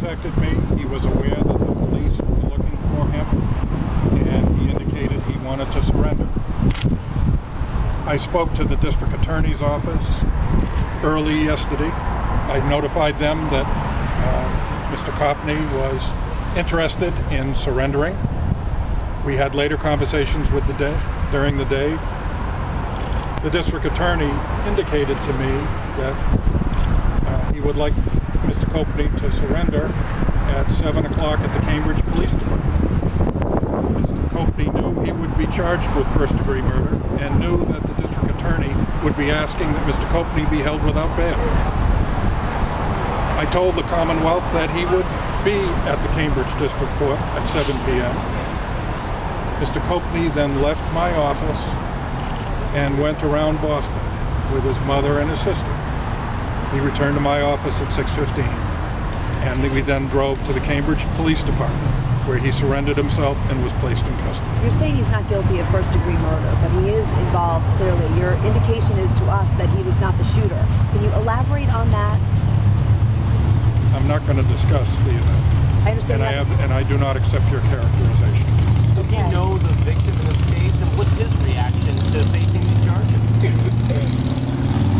contacted me. He was aware that the police were looking for him, and he indicated he wanted to surrender. I spoke to the district attorney's office early yesterday. I notified them that Mr. Copney was interested in surrendering. We had later conversations during the day. The district attorney indicated to me that he would like Mr. Copney to surrender at 7 o'clock at the Cambridge Police Department. Mr. Copney knew he would be charged with first-degree murder and knew that the district attorney would be asking that Mr. Copney be held without bail. I told the Commonwealth that he would be at the Cambridge District Court at 7 p.m. Mr. Copney then left my office and went around Boston with his mother and his sister. He returned to my office at 6:15, and we then drove to the Cambridge Police Department, where he surrendered himself and was placed in custody. You're saying he's not guilty of first-degree murder, but he is involved clearly. Your indication is to us that he was not the shooter. Can you elaborate on that? I'm not going to discuss the event. I understand. And I do not accept your characterization. Do you know the victim in this case, and what's his reaction to facing these charges?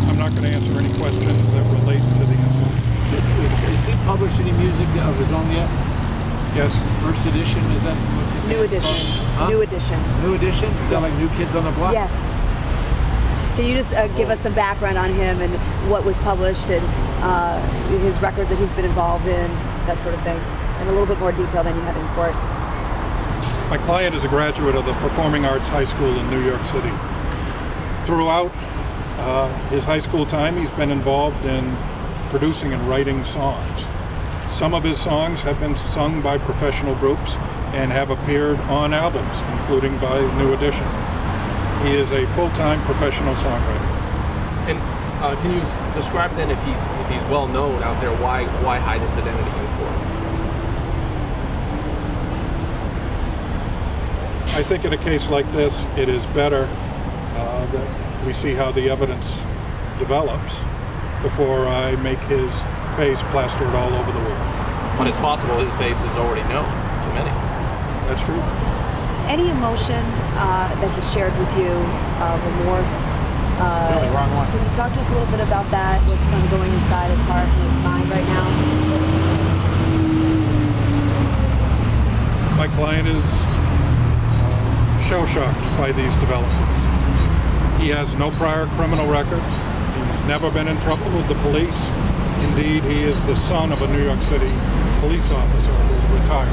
I'm not going to answer any questions that relate to the incident. Is he published any music of his own yet? Yes. First edition, is that? New edition. Huh? New edition. New edition? Is that like New Kids on the Block? Yes. Can you just give us some background on him and what was published and his records that he's been involved in, that sort of thing, and a little bit more detail than you had in court? My client is a graduate of the Performing Arts High School in New York City. Throughout his high school time, he's been involved in producing and writing songs. Some of his songs have been sung by professional groups and have appeared on albums, including by New Edition. He is a full-time professional songwriter. And can you describe then, if he's well known out there, why hide his identity in court? I think in a case like this, it is better that we see how the evidence develops before I make his face plastered all over the world. But it's possible his face is already known to many. That's true. Any emotion that he shared with you, remorse? No, wrong one. Can you talk to us a little bit about that? What's kind of going inside his heart and his mind right now? My client is show-shocked by these developments. He has no prior criminal record. He's never been in trouble with the police. Indeed, he is the son of a New York City police officer who's retired.